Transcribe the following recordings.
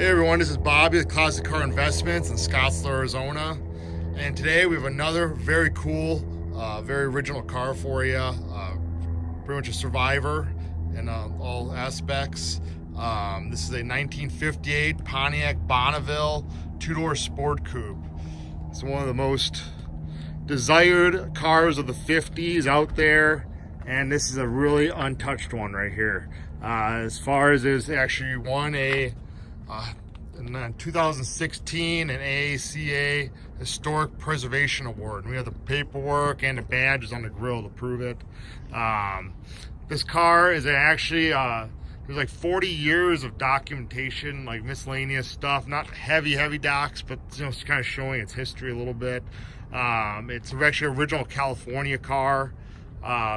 Hey everyone, this is Bobby with Classic Car Investments in Scottsdale, Arizona. And today we have another very cool, very original car for you. Pretty much a survivor in all aspects. This is a 1958 Pontiac Bonneville two-door sport coupe. It's one of the most desired cars of the 50s out there. And this is a really untouched one right here. As far as it's actually won in 2016 an AACA Historic Preservation Award. And we have the paperwork and the badges on the grill to prove it. This car is actually there's like 40 years of documentation, like miscellaneous stuff, not heavy docs, but it's kind of showing its history a little bit. It's actually an original California car.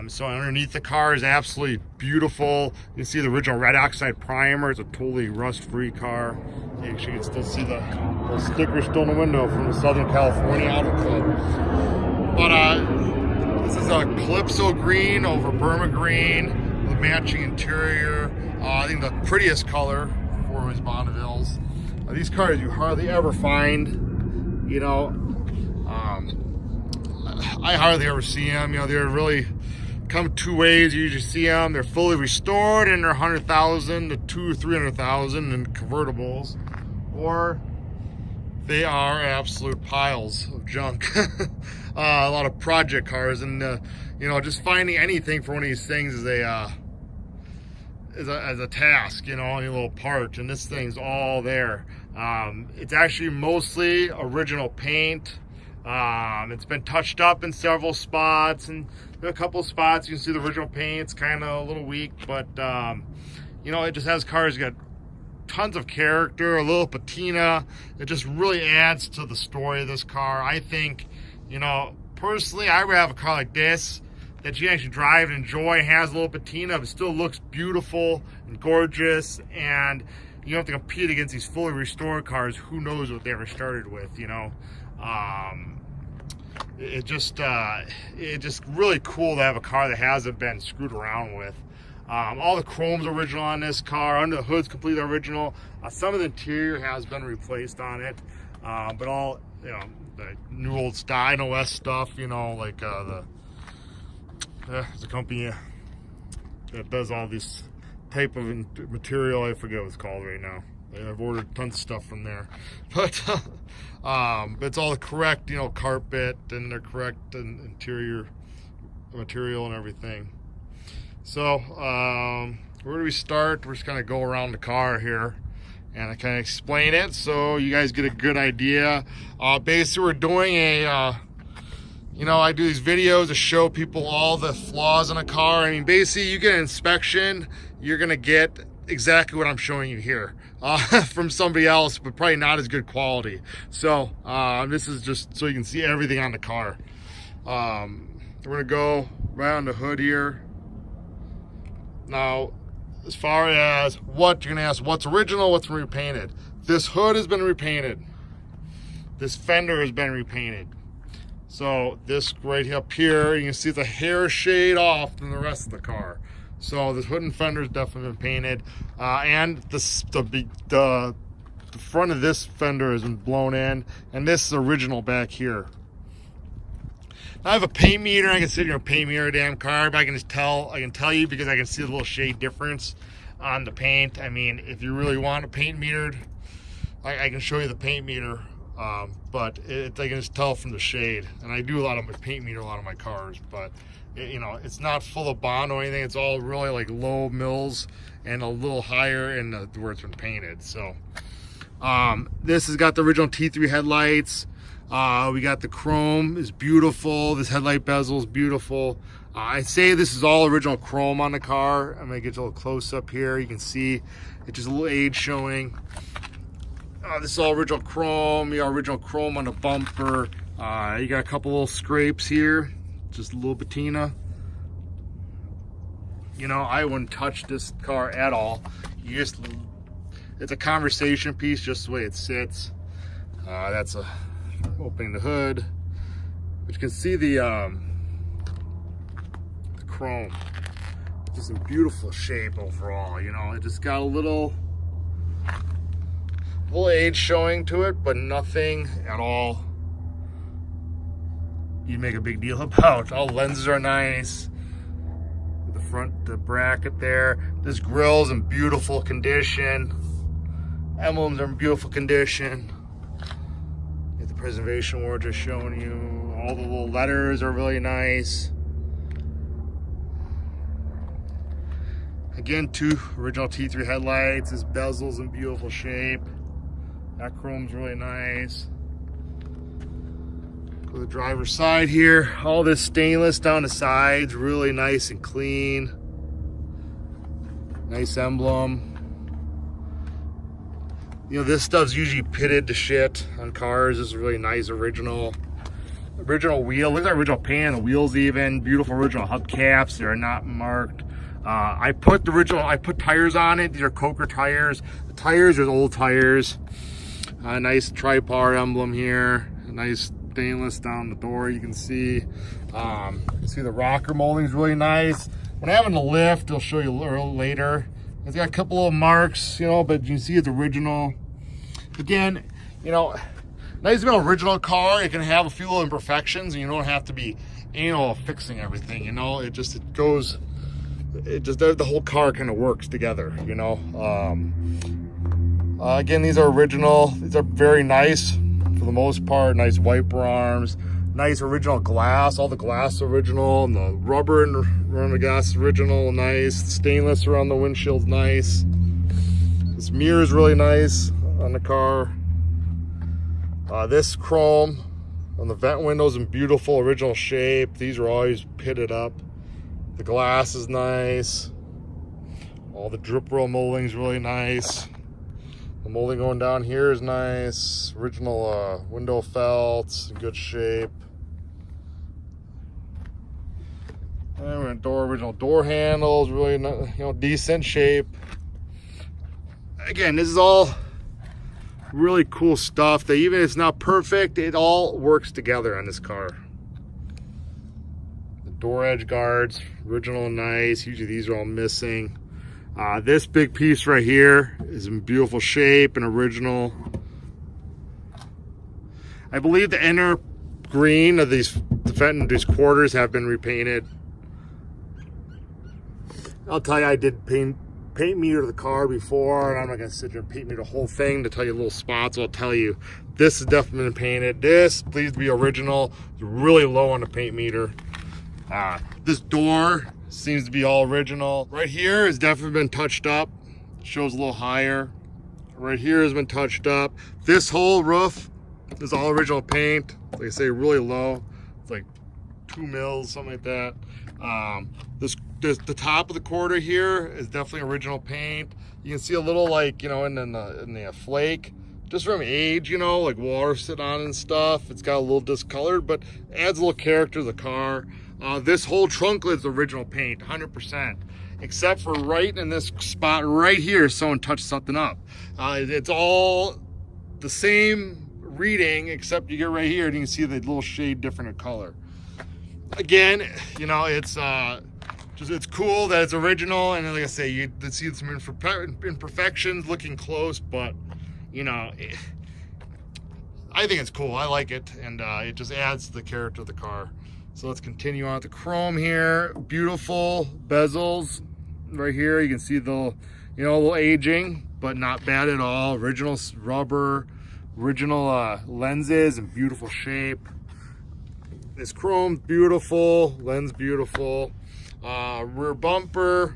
So underneath the car is absolutely beautiful. You can see the original red oxide primer. It's a totally rust-free car. You actually can still see the sticker still in the window from the Southern California Auto Club. But this is a Calypso green over Burma green with matching interior. I think the prettiest color for his Bonnevilles. These cars you hardly ever find, I hardly ever see them. They're really come two ways. You usually see them. They're fully restored and they're 100,000 to 200,000 or 300,000 in convertibles, or they are absolute piles of junk. A lot of project cars, and just finding anything for one of these things is a task. Any little part, and this thing's all there. It's actually mostly original paint. It's been touched up in several spots, and a couple of spots you can see the original paint. It's kind of a little weak, but it just has cars got tons of character, a little patina. It just really adds to the story of this car. I think, personally, I would have a car like this that you actually drive and enjoy, has a little patina, but still looks beautiful and gorgeous, and you don't have to compete against these fully restored cars. Who knows what they ever started with, It's just really cool to have a car that hasn't been screwed around with. All the chrome's original on this car. Under the hood's completely original. Some of the interior has been replaced on it, but all the new old style OS stuff. Like there's a company that does all this type of material. I forget what it's called right now. I've ordered tons of stuff from there, but it's all the correct, carpet and the correct interior material and everything. So where do we start? We're just gonna go around the car here and I kind of explain it so you guys get a good idea. Basically, we're doing I do these videos to show people all the flaws in a car. I mean, basically, you get an inspection, you're gonna get exactly what I'm showing you here from somebody else, but probably not as good quality. So this is just so you can see everything on the car. We're gonna go right on the hood here. Now, as far as what you're gonna ask, what's original, what's repainted? This hood has been repainted. This fender has been repainted. So this right up here, you can see it's a hair shade off from the rest of the car. So the hood and fender has definitely been painted, and the front of this fender has been blown in, and this is original back here. Now I have a paint meter. I can sit here and paint meter a damn car, but I can tell you because I can see the little shade difference on the paint. I mean, if you really want a paint metered, I can show you the paint meter, but I can just tell from the shade. And I do a lot of my paint meter a lot of my cars, but it's not full of bond or anything. It's all really like low mils and a little higher in where it's been painted. So this has got the original T3 headlights. We got the chrome is beautiful. This headlight bezel is beautiful. I say this is all original chrome on the car. I'm gonna get a little close up here. You can see it's just a little age showing. This is all original chrome. You got original chrome on the bumper. You got a couple little scrapes here. Just a little patina. I wouldn't touch this car at all. It's a conversation piece just the way it sits. That's opening the hood. But you can see the chrome. Just in beautiful shape overall. It just got a little little age showing to it, but nothing at all you make a big deal about. All lenses are nice. The front, the bracket there. This grill's in beautiful condition. Emblems are in beautiful condition. Get the preservation award just showing you. All the little letters are really nice. Again, 2 original T3 headlights. This bezel's in beautiful shape. That chrome's really nice. Go to the driver's side here. All this stainless down the sides, really nice and clean. Nice emblem. You know, this stuff's usually pitted to shit on cars. This is really nice, original wheel. Look at the original paint on the wheels even. Beautiful original hubcaps. They are not marked. I put tires on it. These are Coker tires. The tires are old tires. Nice tri-par emblem here. A nice stainless down the door. You can see the rocker molding is really nice. When I have in the lift, I'll show you a little later. It's got a couple of marks, you know, but you can see it's original. Again, you know, nice being an original car. It can have a few little imperfections, and you don't have to be anal fixing everything. You know, the whole car kind of works together. You know. Again, these are original. These are very nice for the most part. Nice wiper arms. Nice original glass. All the glass original, and the rubber around the glass original. Nice. Stainless around the windshield's nice. This mirror is really nice on the car. This chrome on the vent windows in beautiful original shape. These are always pitted up. The glass is nice. All the drip roll molding is really nice. The molding going down here is nice. Original window felts in good shape. And original door handles, really, you know, decent shape. Again, this is all really cool stuff that even if it's not perfect, it all works together on this car. The door edge guards, original and nice. Usually these are all missing. This big piece right here is in beautiful shape and original. I believe the inner green of these quarters have been repainted. I'll tell you, I did paint meter the car before, and I'm not gonna sit here and paint meter the whole thing to tell you little spots. I'll tell you, this has definitely been painted. This please be original. It's really low on the paint meter. This door seems to be all original. Right here has definitely been touched up. Shows a little higher. Right here has been touched up. This whole roof is all original paint. Like I say, really low. It's like 2 mils, something like that. The top of the quarter here is definitely original paint. You can see a little, like, you know, in the flake, just from age, you know, like water sitting on and stuff. It's got a little discolored, but adds a little character to the car. This whole trunk lid's original paint, 100%, except for right in this spot right here, someone touched something up. It's all the same reading, except you get right here and you can see the little shade different in color. Again, you know, it's cool that it's original, and like I say, you see some imperfections looking close, but you know, I think it's cool. I like it, and it just adds to the character of the car. So let's continue on with the chrome here. Beautiful bezels right here. You can see the, you know, a little aging, but not bad at all. Original rubber, original lenses in beautiful shape. This chrome's beautiful, lens beautiful. Rear bumper,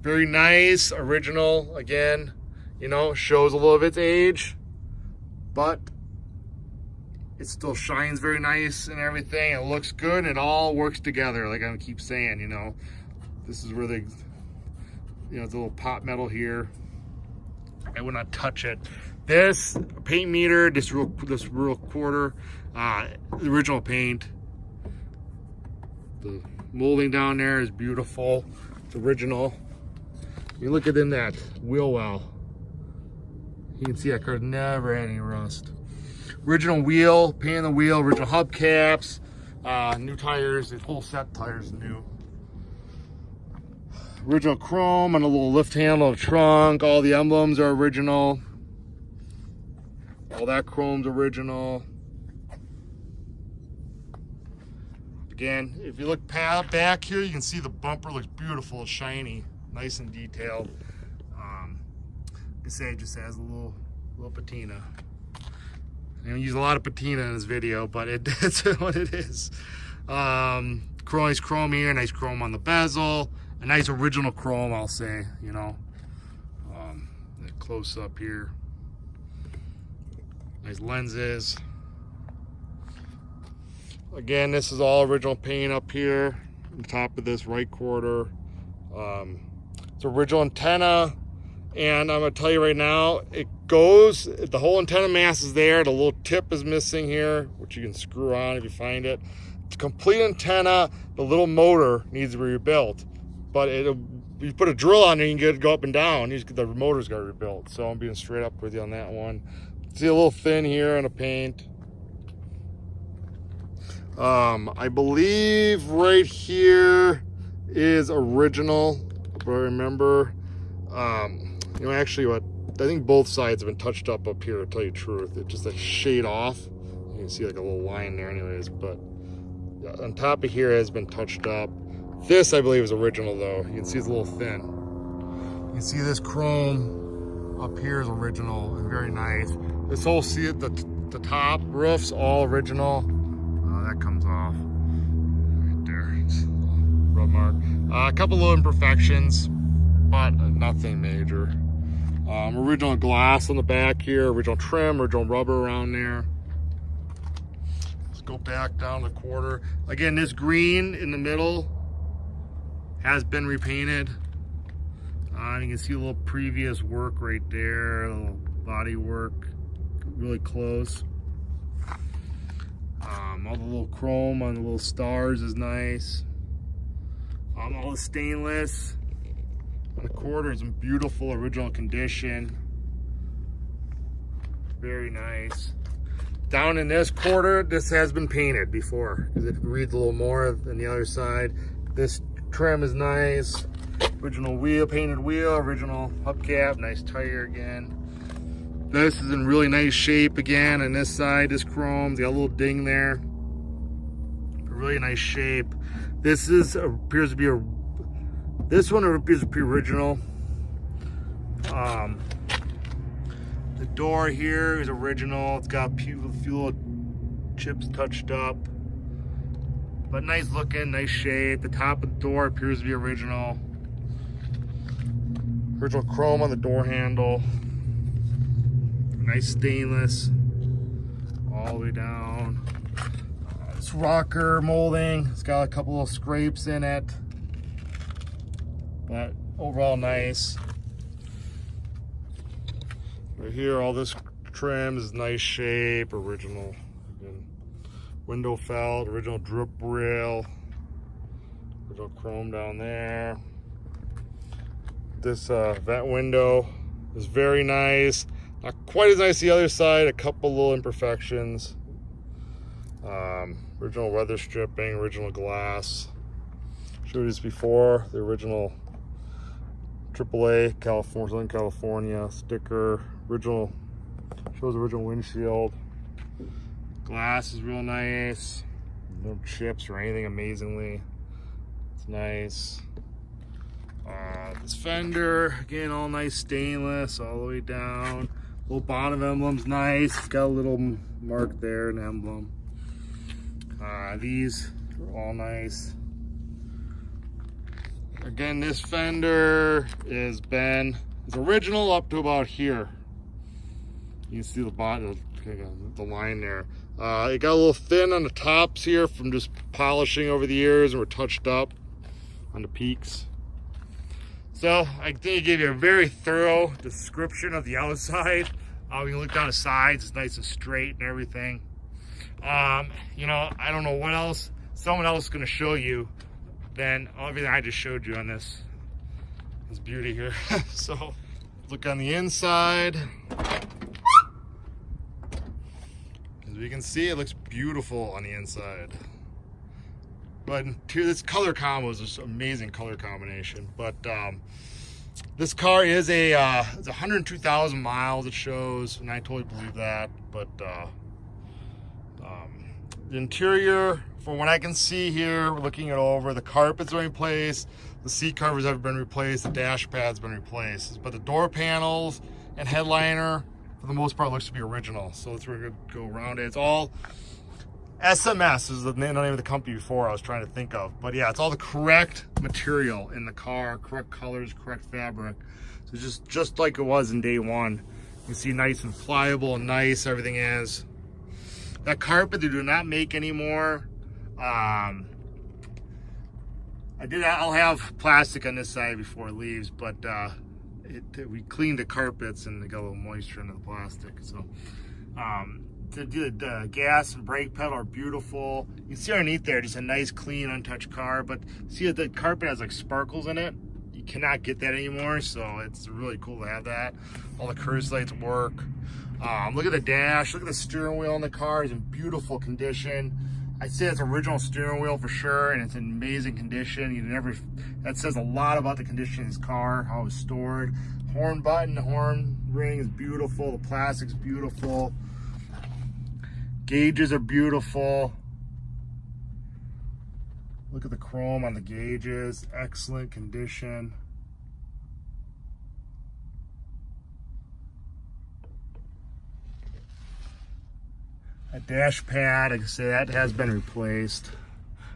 very nice, original. Again, you know, shows a little of its age, but it still shines very nice and everything. It looks good. It all works together, like I keep saying. You know, this is where the, you know, the little pot metal here. I would not touch it. This paint meter, this real quarter, the original paint. The molding down there is beautiful. It's original. You look at in that wheel well. You can see that car never had any rust. Original wheel, paint on the wheel, original hubcaps, new tires. The whole set of tires is new. Original chrome on a little lift handle of trunk. All the emblems are original. All that chrome's original. Again, if you look back here, you can see the bumper looks beautiful, shiny, nice and detailed. Like I say, it just has a little patina. I don't use a lot of patina in this video, but it's what it is. Nice chrome here, nice chrome on the bezel, a nice original chrome, I'll say, you know. Close up here. Nice lenses. Again, this is all original paint up here on the top of this right quarter. It's original antenna, and I'm gonna tell you right now, it goes, the whole antenna mass is there, the little tip is missing here, which you can screw on if you find it. It's a complete antenna, the little motor needs to be rebuilt, but you put a drill on there, you can go up and down, the motor's got to be rebuilt. So I'm being straight up with you on that one. See a little thin here on the paint. I believe right here is original, if I remember. You know, actually, I think both sides have been touched up here, to tell you the truth. It's just a shade off. You can see like a little line there anyways, but yeah, on top of here has been touched up. This, I believe, is original though. You can see it's a little thin. You can see this chrome up here is original and very nice. This whole, see it, the top roof's all original. That comes off right there. It's a little rub mark. A couple little imperfections, but nothing major. Original glass on the back here, original trim, original rubber around there. Let's go back down the quarter. Again, this green in the middle has been repainted. You can see a little previous work right there, a little body work, really close. All the little chrome on the little stars is nice. All the stainless on the quarter is in beautiful original condition. Very nice. Down in this quarter, this has been painted before because it reads a little more than the other side. This trim is nice. Original wheel, painted wheel, original hubcap, nice tire again. This is in really nice shape again. On this side, this chrome's got a little ding there. A really nice shape. This is appears to be this one appears to be original. The door here is original. It's got a few chips touched up, but nice looking, nice shape. The top of the door appears to be original. Original chrome on the door handle. Nice stainless all the way down. This rocker molding, it's got a couple of scrapes in it, but overall nice. Right here, all this trim is nice shape, original. Again, window felt, original drip rail, original chrome down there. This vent window is very nice. Not quite as nice the other side, a couple little imperfections. Original weather stripping, original glass. Showed this before, the original AAA California, Southern California sticker. Original, shows original windshield. Glass is real nice. No chips or anything amazingly. It's nice. This fender, again, all nice stainless all the way down. Little bottom emblem's nice. It's got a little mark there, an emblem. These are all nice. Again, this fender is original up to about here. You can see the bottom, the line there. It got a little thin on the tops here from just polishing over the years, and were touched up on the peaks. So I think I gave you a very thorough description of the outside. You can look down the sides, it's nice and straight and everything. You know, I don't know what else someone else is gonna show you than everything I just showed you on this beauty here. So look on the inside. As you can see, it looks beautiful on the inside. But here, this color combo is just amazing color combination. But This car is it's 102,000 miles it shows, and I totally believe that. But the interior, from what I can see here, looking it over, the carpet's been replaced, the seat covers have been replaced, the dash pad's been replaced, but the door panels and headliner, for the most part, looks to be original. So let's go around it. It's all SMS is the name of the company before I was trying to think of. But yeah, it's all the correct material in the car, correct colors, correct fabric. So just like it was in day one. You can see nice and pliable and nice everything is. That carpet they do not make anymore. I'll have plastic on this side before it leaves, but we cleaned the carpets and they got a little moisture into the plastic. So the gas and brake pedal are beautiful. You can see underneath there, just a nice, clean, untouched car. But see that the carpet has like sparkles in it. You cannot get that anymore, so it's really cool to have that. All the curse lights work. Look at the dash. Look at the steering wheel in the car. It's in beautiful condition. I'd say it's original steering wheel for sure, and it's in amazing condition. That says a lot about the condition of this car, how it's stored. Horn button, the horn ring is beautiful. The plastic's beautiful. Gauges are beautiful. Look at the chrome on the gauges. Excellent condition. A dash pad, like I say, that has been replaced.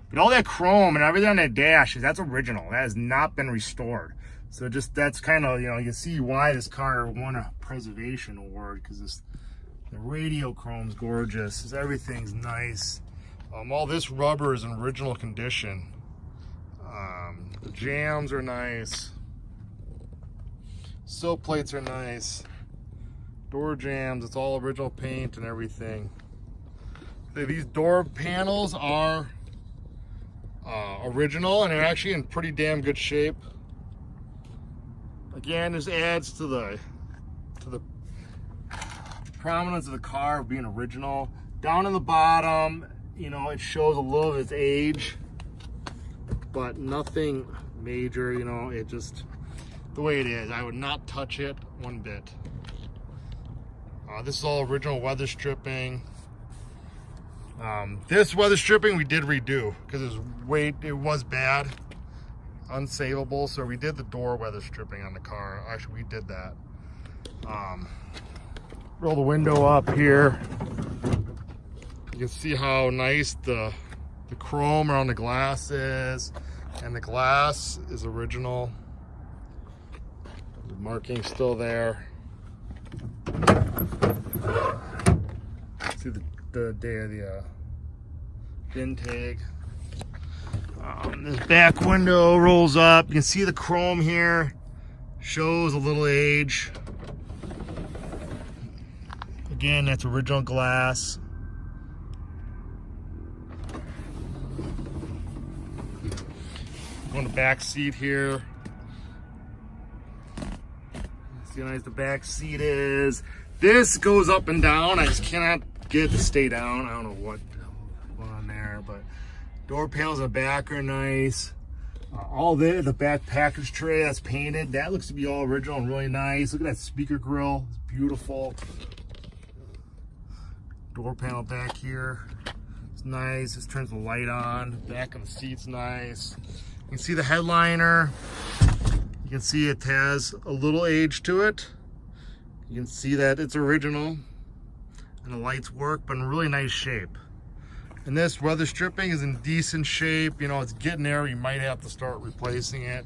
But all that chrome and everything on that dash, that's original. That has not been restored. So that's kind of, you can see why this car won a preservation award, because the radio chrome's gorgeous. Everything's nice. All this rubber is in original condition. The jams are nice. Sill plates are nice. Door jams, it's all original paint and everything. These door panels are original, and they're actually in pretty damn good shape. Again, this adds to the prominence of the car of being original. Down on the bottom, it shows a little of its age, but nothing major. It just the way it is. I would not touch it one bit. This is all original weather stripping. This weather stripping we did redo because it was bad, unsavable. So we did the door weather stripping on the car. Actually, we did that. Roll the window up here. You can see how nice the chrome around the glass is, and the glass is original. The marking's still there. See the day of the intake. This back window rolls up. You can see the chrome here. Shows a little age. Again, that's original glass. On the back seat here. See how nice the back seat is. This goes up and down. I just cannot get it to stay down. I don't know what on there, but door panels in the back are nice. All the back package tray that's painted, that looks to be all original and really nice. Look at that speaker grill, it's beautiful. Door panel back here, it's nice. This turns the light on. Back of the seat's nice. You can see the headliner. You can see it has a little age to it. You can see that it's original, and the lights work, but in really nice shape. And this weather stripping is in decent shape. It's getting there. You might have to start replacing it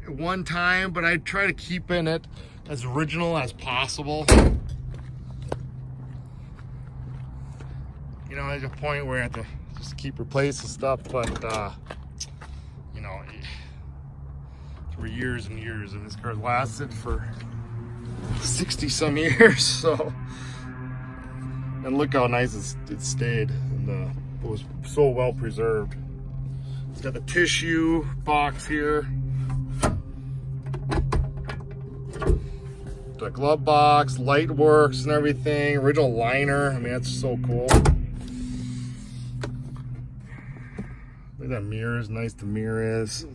at one time, but I try to keep it as original as possible. There's a point where I have to just keep replacing stuff, but for years and years, and this car lasted for 60 some years. So, and look how nice it stayed, and it was so well preserved. It's got the tissue box here, the glove box, light works and everything, original liner. I mean, that's so cool. Look at that mirror, as nice the mirror is.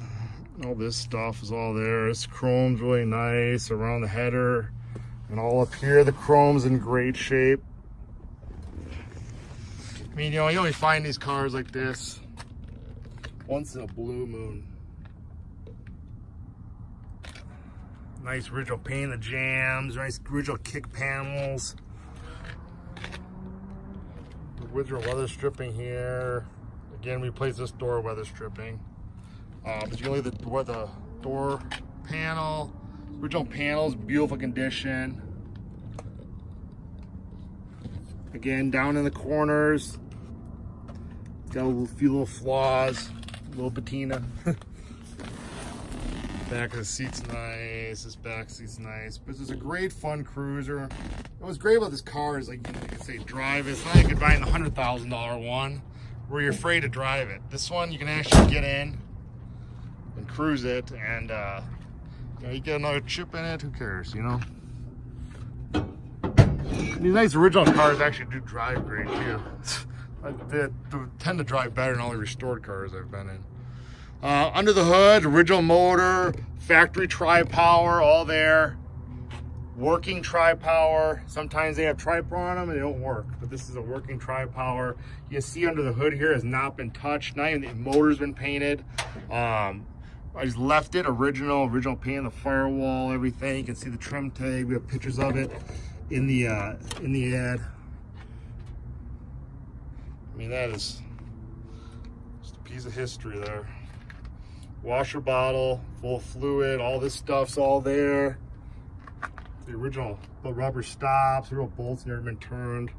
All this stuff is all there. This chrome's really nice around the header. And all up here, the chrome's in great shape. I mean, you know, you only find these cars like this once in a blue moon. Nice original paint in the jams, nice original kick panels. Original weather stripping here. Again, we replaced this door weather stripping. But you can leave the door panel. Original panels, beautiful condition. Again, down in the corners, it's got a few little flaws, a little patina. Back of the seat's nice, this back seat's nice, but it's a great fun cruiser. What's great about this car is, like, you can say drive it. It's not like you're buying the $100,000 one where you're afraid to drive it. This one you can actually get in and cruise it, and you know, you get another chip in it, who cares, you know? These nice original cars actually do drive great too. They tend to drive better than all the restored cars I've been in. Under the hood, original motor, factory tri-power, all there. Working tri-power. Sometimes they have tri-power on them and they don't work, but this is a working tri-power. You can see under the hood here has not been touched. Not even the motor's been painted. I just left it original paint on the firewall, everything. You can see the trim tag. We have pictures of it in the ad. I mean, that is just a piece of history there. Washer bottle, full of fluid, all this stuff's all there. The original rubber stops, the real bolts never been turned.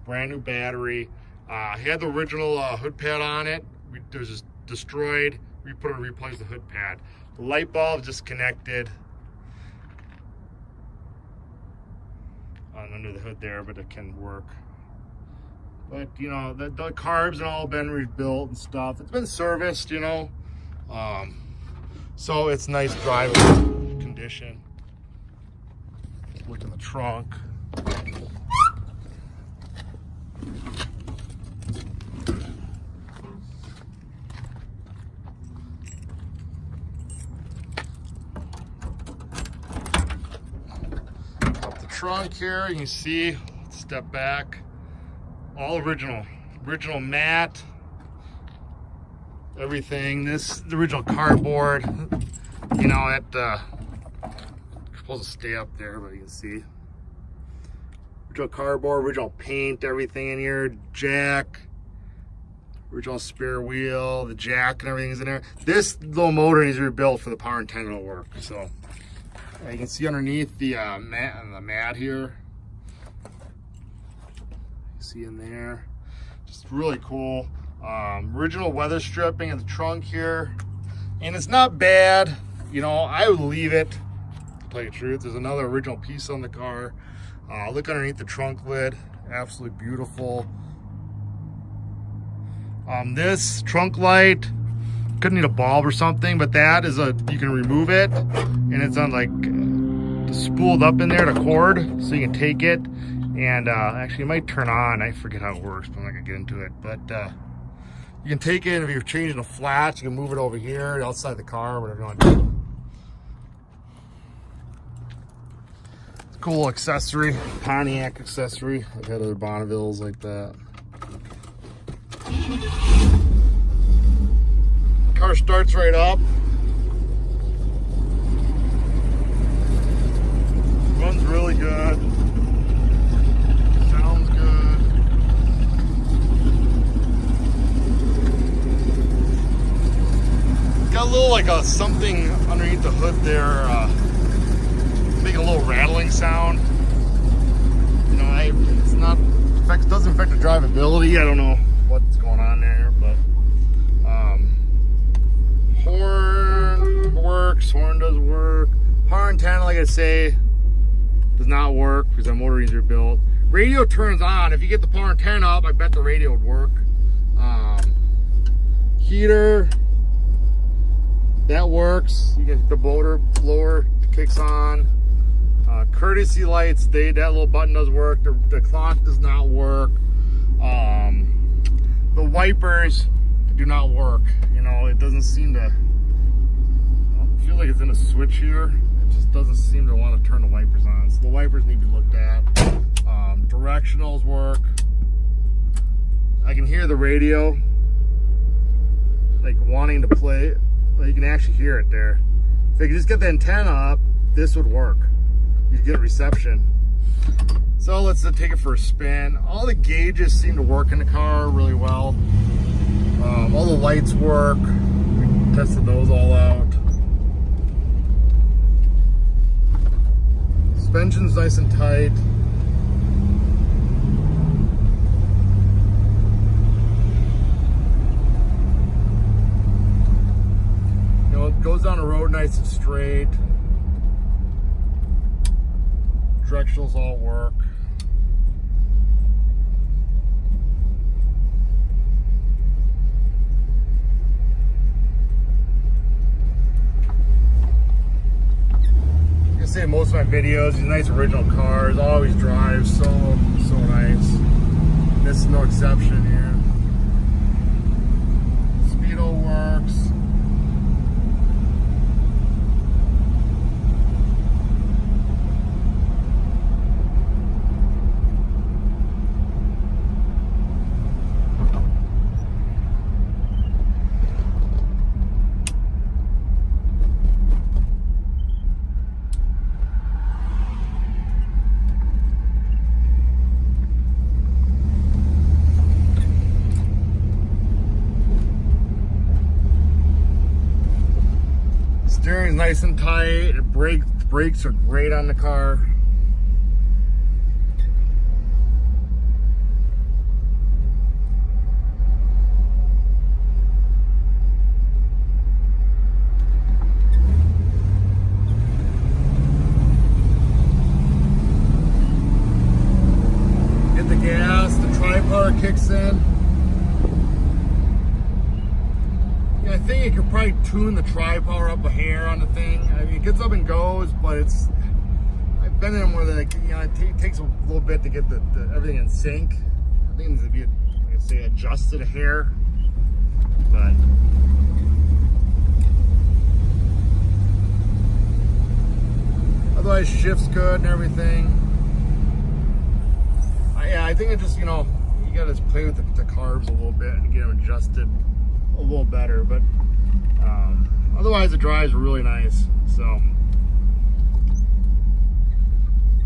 Brand new battery. He had the original hood pad on it. It was just destroyed. We put it to replace the hood pad. The light bulb disconnected under the hood there, but it can work. But you know, the carbs have all been rebuilt and stuff. It's been serviced, you know. So it's nice drivable condition. Look in the trunk. Up the trunk here, you can see, step back, all original mat. Everything. This the original cardboard. You know, it's supposed to stay up there, but you can see original cardboard, original paint, everything in here. Jack, original spare wheel, the jack and everything's in there. This little motor needs to be rebuilt for the power antenna to work. So you can see underneath the mat here. You see in there, just really cool. Original weather stripping in the trunk here, and it's not bad. You know, I would leave it, to tell you the truth. There's another original piece on the car. Look underneath the trunk lid, absolutely beautiful. This trunk light could need a bulb or something, but that is you can remove it, and it's on like spooled up in there to cord, so you can take it and actually it might turn on. I forget how it works, but I'm not gonna get into it. But you can take it, if you're changing the flats, you can move it over here, outside the car, whatever you want to do. It's a cool accessory, Pontiac accessory. I've had other Bonnevilles like that. Car starts right up. Runs really good. Sounds good. Got a little like something underneath the hood there, making a little rattling sound. You know, it's not doesn't affect the drivability. I don't know what's going on there, but horn works. Horn does work. Power antenna, like I say, does not work because our motor needs to be built. Radio turns on. If you get the power antenna up, I bet the radio would work. Heater, that works. You get the motor blower kicks on. Courtesy lights, that little button does work. The clock does not work. The wipers do not work. You know, it doesn't seem to feels like it's in a switch here. It just doesn't seem to want to turn the wipers on. So the wipers need to be looked at. Directionals work. I can hear the radio, like wanting to play. Well, you can actually hear it there. If I could just get the antenna up, this would work. You'd get reception. So let's take it for a spin. All the gauges seem to work in the car really well. All the lights work. We tested those all out. Suspension's nice and tight. You know, it goes down the road nice and straight. Directionals all work. I say most of my videos, these nice original cars, always drive so nice. This is no exception here. Speedo works. Steering's nice and tight. Brakes are great on the car. Hit the gas, the tri-power kicks in. I think you could probably tune the tri-power up a hair on the thing. I mean, it gets up and goes, but it's, I've been in them where like, you know, it takes a little bit to get the everything in sync. I think it needs to be, like I say, adjusted a hair, but otherwise shifts good and everything. Yeah, I think it just, you know, you gotta just play with the carbs a little bit and get them adjusted a little better, but otherwise the drives are really nice. So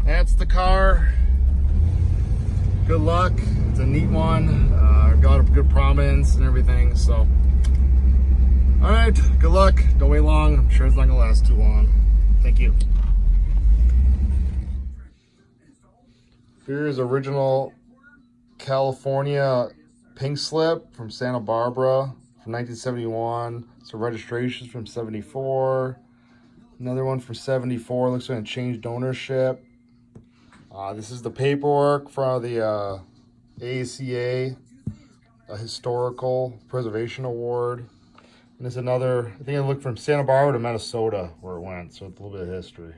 that's the car. Good luck. It's a neat one. Got a good prominence and everything. So all right, good luck. Don't wait long. I'm sure it's not gonna last too long. Thank you. Here's original California pink slip from Santa Barbara from 1971. So registrations from 74. Another one from 74. Looks like it changed ownership. This is the paperwork for the AACA, a Historical Preservation Award. And there's another, I think I looked from Santa Barbara to Minnesota where it went. So it's a little bit of history.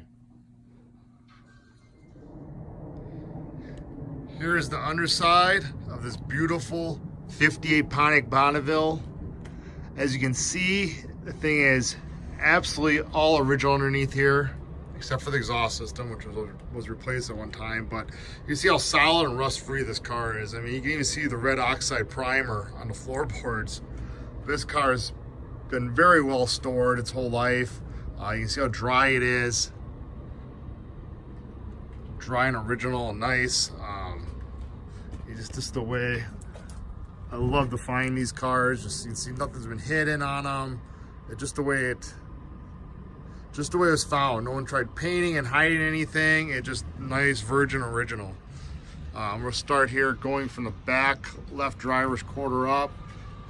Here is the underside of this beautiful 58 Pontiac Bonneville. As you can see, the thing is absolutely all original underneath here, except for the exhaust system, which was replaced at one time. But you can see how solid and rust-free this car is. I mean, you can even see the red oxide primer on the floorboards. This car's been very well stored its whole life. You can see how dry it is. Dry and original and nice. It's just the way I love to find these cars. Just you can see nothing's been hidden on them. It's just the way it was found. No one tried painting and hiding anything. It just nice virgin original. We'll start here going from the back left driver's quarter up.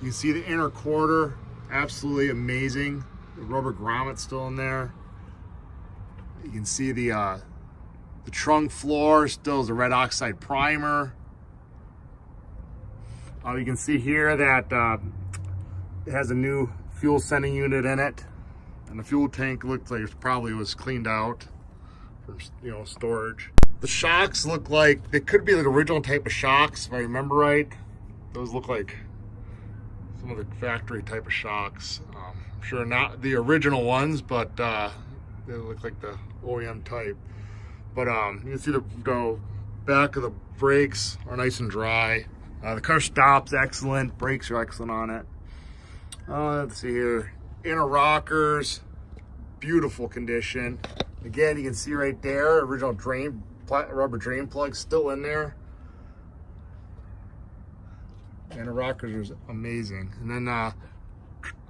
You can see the inner quarter, absolutely amazing. The rubber grommet's still in there. You can see the trunk floor still is a red oxide primer. You can see here that it has a new fuel sending unit in it, and the fuel tank looks like it probably was cleaned out for, you know, storage. The shocks look like they could be the original type of shocks, if I remember right. Those look like some of the factory type of shocks. I'm sure not the original ones, but they look like the OEM type. But you can see the back of the brakes are nice and dry. The car stops excellent, brakes are excellent on it. Let's see here, inner rockers, beautiful condition. Again, you can see right there, original rubber drain plug still in there. And the rockers are amazing. And then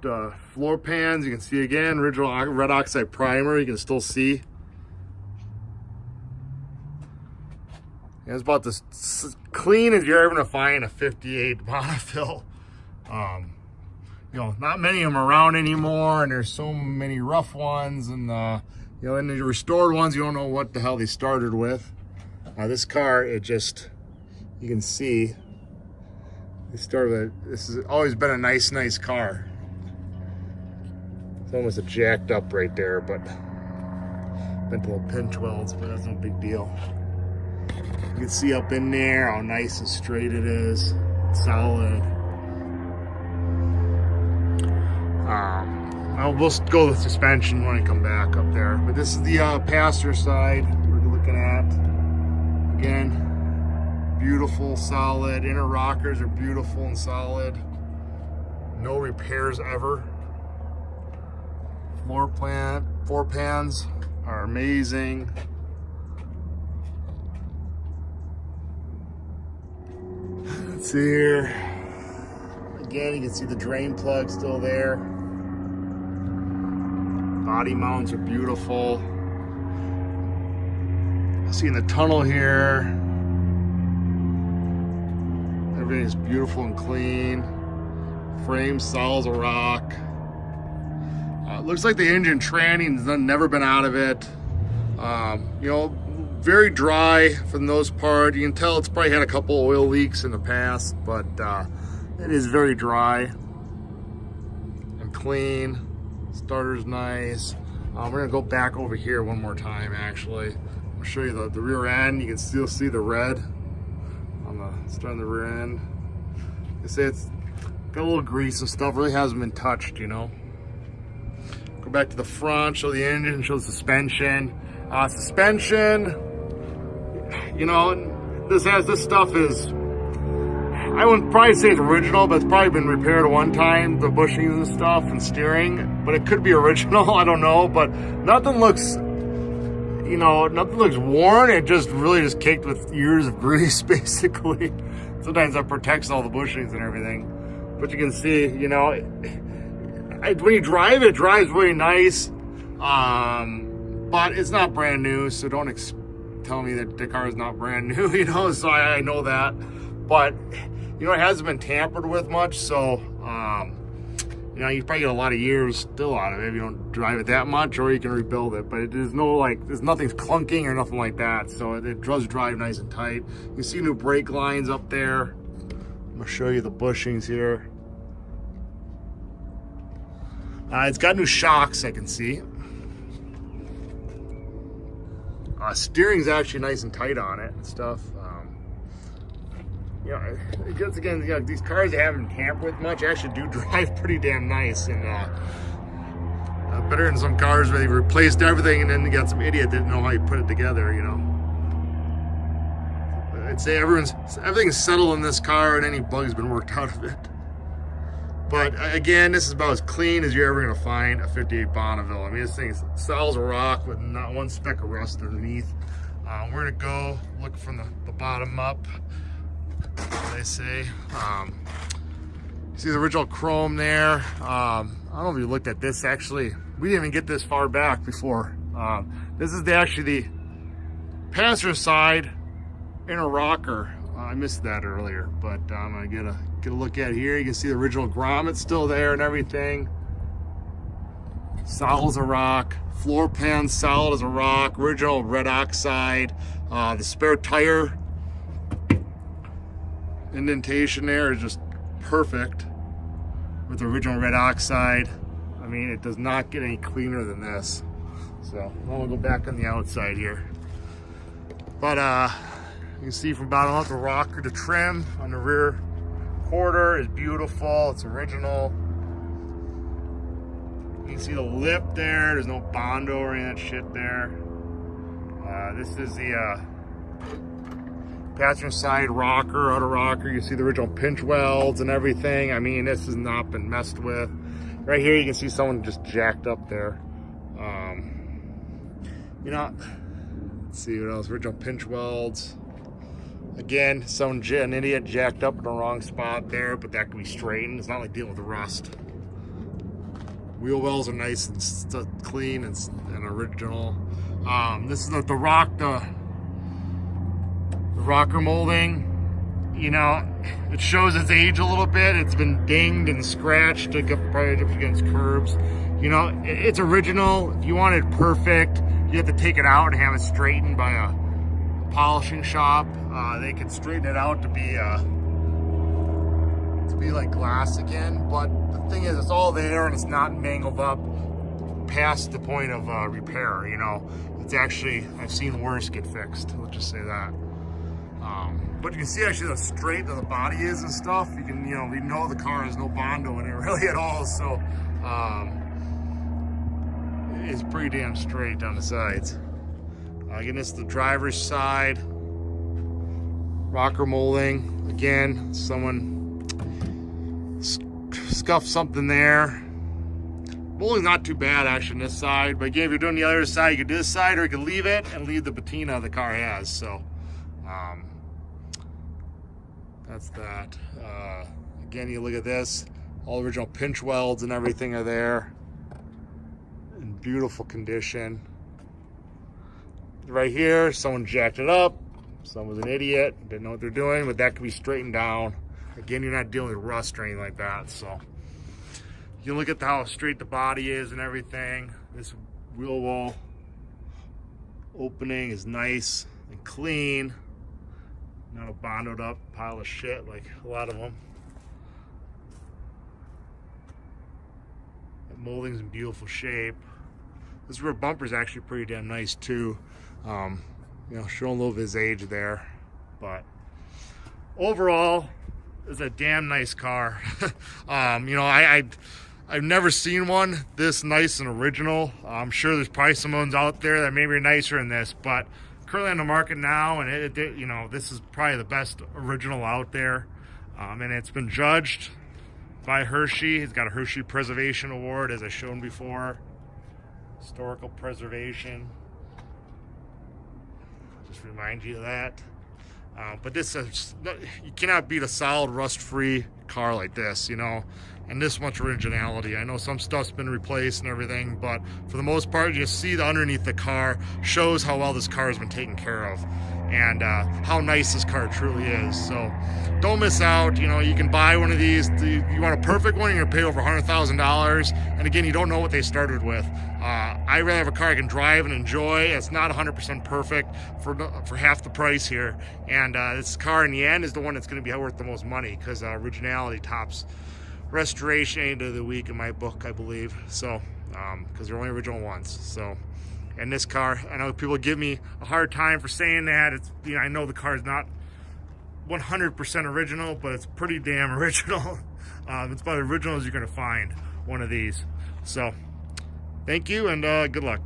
the floor pans, you can see again, original red oxide primer, you can still see. And it's about as clean as you're ever gonna find a 58 Bonneville. You know, not many of them around anymore, and there's so many rough ones, and you know, and the restored ones, you don't know what the hell they started with. This car, it just, you can see, this has always been a nice car. It's almost a jacked up right there, but bent a little pinch welds, but that's no big deal. You can see up in there how nice and straight it is, solid. We'll go with suspension when I come back up there. But this is the passenger side we're looking at. Again, beautiful, solid. Inner rockers are beautiful and solid. No repairs ever. Floor pans are amazing. Let's see here. Again, you can see the drain plug still there. Body mounts are beautiful. See in the tunnel here, everything is beautiful and clean. Frame solid as a rock. Looks like the engine tranny has never been out of it. You know, very dry for the most part. You can tell it's probably had a couple oil leaks in the past, but it is very dry and clean. Starter's nice. We're gonna go back over here one more time. Actually, I'll show you the rear end. You can still see the red on the start of the rear end. You see it's got a little grease and stuff. Really hasn't been touched, you know. Go back to the front. Show the engine. Show the suspension. Suspension. You know, this stuff is. I wouldn't probably say it's original, but it's probably been repaired one time, the bushings and stuff and steering, but it could be original, I don't know, but nothing looks, you know, nothing looks worn. It just really just caked with years of grease, basically. Sometimes that protects all the bushings and everything. But you can see, you know, when you drive it, drives really nice, but it's not brand new, so don't tell me that the car is not brand new, you know, so I know that. But you know, it hasn't been tampered with much, so you know, you probably get a lot of years still out of it if you don't drive it that much, or you can rebuild it. But there's nothing's clunking or nothing like that, so it does drive nice and tight. You can see new brake lines up there. I'm gonna show you the bushings here. It's got new shocks, I can see. Steering's actually nice and tight on it and stuff. You know, just again, you know, these cars that haven't tampered with much actually do drive pretty damn nice, and better than some cars where they replaced everything and then you got some idiot that didn't know how you put it together, you know. I'd say everything's settled in this car and any bug's been worked out of it. But again, this is about as clean as you're ever gonna find a 58 Bonneville. I mean, this thing is solid as a rock with not one speck of rust underneath. We're gonna go look from the bottom up. They say, see the original chrome there. I don't know if you looked at this. Actually, we didn't even get this far back before. This is actually the passenger side inner rocker. I missed that earlier, but I'm gonna get a look at it here. You can see the original grommet still there and everything. Solid as a rock. Floor pan solid as a rock. Original red oxide. The spare tire indentation there is just perfect with the original red oxide. I mean, it does not get any cleaner than this. So I'm gonna go back on the outside here. But you can see from bottom up the rocker, the trim on the rear quarter is beautiful. It's original. You can see the lip there. There's no Bondo or any of that shit there. This is the passenger side rocker, outer rocker. You see the original pinch welds and everything. I mean, this has not been messed with. Right here, you can see someone just jacked up there. You know, let's see what else. Original pinch welds. Again, an idiot jacked up in the wrong spot there, but that can be straightened. It's not like dealing with the rust. Wheel wells are nice and clean and original. This is the rocker molding. You know, it shows its age a little bit. It's been dinged and scratched to get probably up against curbs. You know, it's original. If you want it perfect, you have to take it out and have it straightened by a polishing shop. They can straighten it out to be like glass again. But the thing is, it's all there and it's not mangled up past the point of repair. You know, it's actually, I've seen worse get fixed. Let's just say that. But you can see actually how straight the body is and stuff. You can, we know the car has no Bondo in it really at all. So it's pretty damn straight down the sides. Again, this is the driver's side. Rocker molding. Again, someone scuffed something there. Molding's not too bad actually on this side. But again, if you're doing the other side, you can do this side or you can leave it and leave the patina the car has. So that's that. Again, you look at this. All original pinch welds and everything are there. In beautiful condition. Right here, someone jacked it up. Someone was an idiot, didn't know what they're doing, but that can be straightened down. Again, you're not dealing with rust or anything like that. So you look at how straight the body is and everything. This wheel well opening is nice and clean. Not a bondoed up pile of shit like a lot of them. The molding's in beautiful shape. This rear bumper is actually pretty damn nice too. Showing a little of his age there, but overall, it's a damn nice car. I've never seen one this nice and original. I'm sure there's probably some ones out there that maybe are nicer than this, but currently on the market now, and this is probably the best original out there. And it's been judged by Hershey. It's got a Hershey Preservation Award, as I've shown before. Historical preservation. Just remind you of that. But this is, you cannot beat a solid rust-free car like this, and this much originality. I know some stuff's been replaced and everything, but for the most part, you see the underneath the car shows how well this car has been taken care of and how nice this car truly is. So don't miss out. You can buy one of these. You want a perfect one, you're gonna pay over $100,000. And again, you don't know what they started with. I'd rather have a car I can drive and enjoy. It's not 100% perfect for half the price here. And this car in the end is the one that's gonna be worth the most money because originality tops restoration any day of the week in my book, I believe. So, because they're only original ones. So, and this car, I know people give me a hard time for saying that. It's, I know the car is not 100% original, but it's pretty damn original. It's about as original as you're gonna find one of these. So, thank you and good luck.